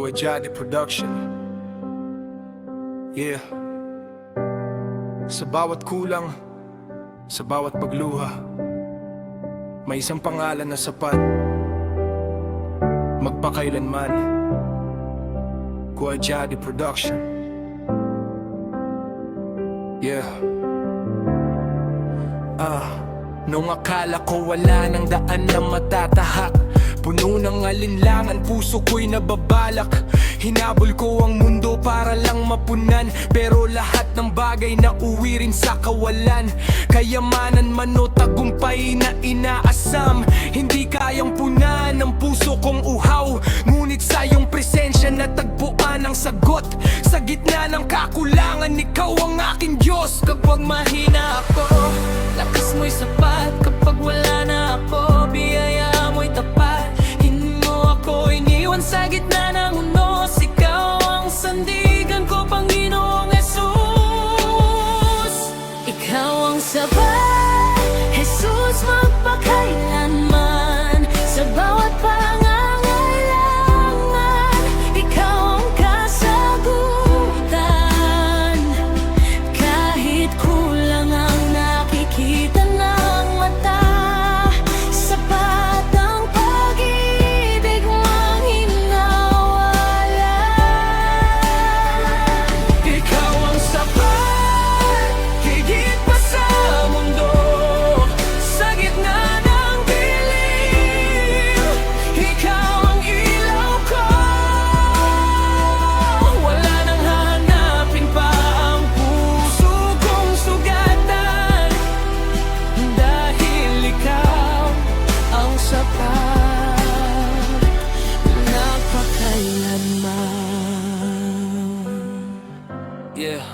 Kuwajadi Production. Yeah. Sa bawat kulang, sa bawat pagluha, may isang pangalan na sapat magpakailanman. Kuwajadi Production. Yeah. Nung akala ko wala nang daan na matatahak, puno ng alinlangan, puso ko'y nababalak. Hinabol ko ang mundo para lang mapunan, pero lahat ng bagay na uwi rin sa kawalan. Kayamanan man o tagumpay na inaasam, hindi kayang punan ng puso kong uhaw. Ngunit sa iyong presensya natagpuan ang sagot. Sa gitna ng kakulangan, ikaw ang aking Diyos. Kapag mahina ako, lakas mo'y sapat. Kapag wala na ako, biyaya mo'y tapat. Hindi mo ako iniwan sa gitna ng unos. Ikaw ang sandigan ko, Panginoong Jesus. Ikaw ang sapat, Jesus, magpakailanman. Sa bawat pangangailangan, ikaw ang kasagutan. Kahit kulang ang nakikita ng mata, sapat ang pag-ibig mong hinawalan. Ikaw ang sapat, higit pa sa mundo. Sa gitna ng dilim, ikaw ang ilaw ko. Wala nang hahanapin pa ang puso kong sugatan, dahil ikaw ang sapat, nagpakailanman. Yeah,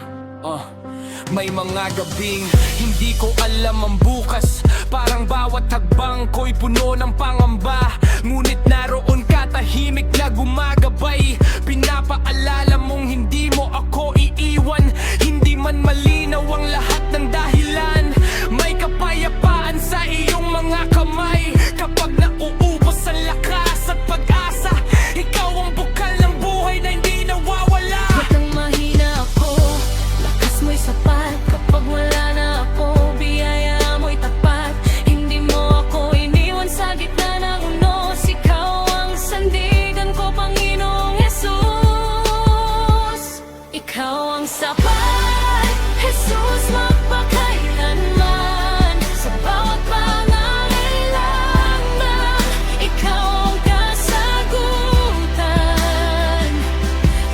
may mga gabing hindi ko alam ang bukas. Parang bawat hagbang ko'y puno ng pangamba. Ngunit naroon ka, tahimik na gumagabay. Pinapaalala mong hindi mo ako iiwan. Hindi man malinaw ang lahat ng dahilan, may kapayapaan sa iyong mga kamay. Kapag nauubos ang lakas at pag-asa, ikaw ang bukal ng buhay na hindi nawawala. Kapag mahina ako, lakas mo'y sapat. Kapag wala na ako, biyaya mo'y tapat. Hindi mo ako iniwan sa gitna ng unos. Ikaw ang sandigan ko, Panginoong Jesus. Ikaw ang sapat, Jesus, magpakailanman. Sa bawat pangangailangan, ikaw ang kasagutan.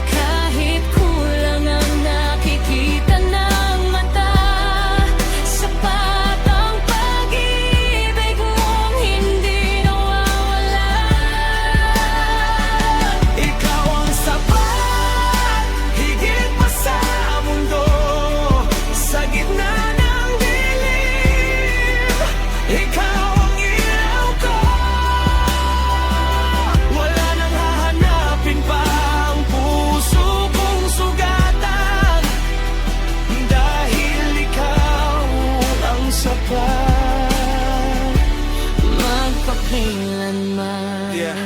Kahit kulang ang nakikita ng mata, sapat ang pag-ibig mong hindi nawawalan. Ikaw ang sapat, higit pa sa mundo. Sa gitna ng dilim, ikaw ang ilaw ko. Wala nang hahanapin pa ang puso kong sugatan, dahil ikaw ang sapat, magpakailanman. Yeah.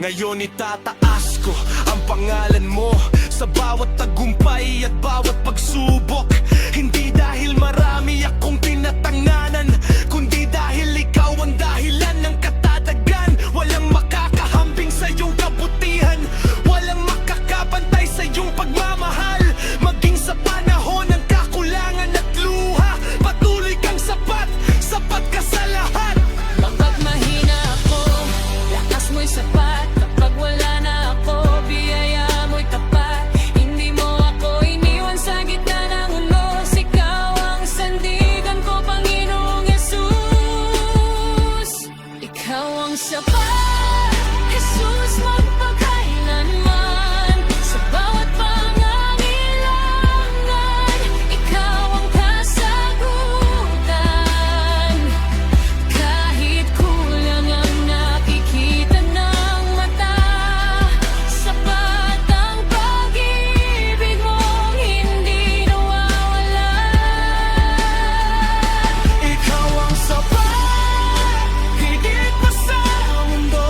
Ngayon itataas ko ang pangalan mo sa bawat tagumpay at bawat pagsubok. Hindi dahil marami akong tinatanganan, kundi dahil ikaw ang dahilan ng katatagan. Walang makakahambing sa iyong kabutihan, walang makakapantay sa iyong pagmamahal. Maging sa panahon ng kakulangan at luha, patuloy kang sapat, sapat ka sa lahat. Kapag mahina ako, lakas mo'y sapat. Kapag wala na ako, biyaya mo'y tapat. Hindi mo ako iniwan sa gitna ng unos. Ikaw ang sandigan ko, Panginoong Jesus. Ikaw ang sapat, Jesus, magpakailanman. Sa bawat pangangailangan, ikaw ang kasagutan. Kahit kulang ang nakikita ng mata, sapat ang pag-ibig mong hindi nawawalan. Ikaw ang sapat, higit pa sa mundo.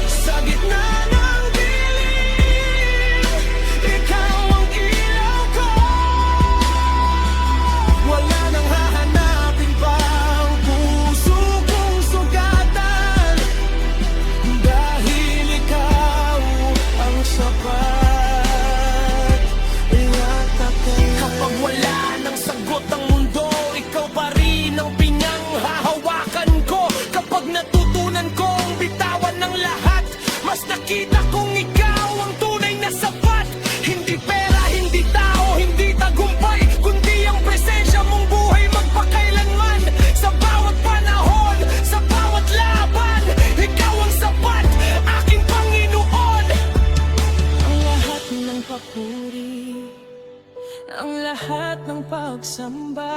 Sa gitna kong bitawan ng lahat. Mas nakita kong ikaw ang tunay na sapat. Hindi pera, hindi tao, hindi tagumpay, kundi ang presensya mong buhay magpakailanman. Sa bawat panahon, sa bawat laban, ikaw ang sapat, aking Panginoon. Ang lahat ng papuri, ang lahat ng pagsamba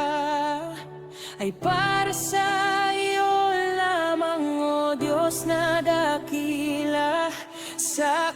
ay para sa iyo lamang, O Diyos na dakila. Sa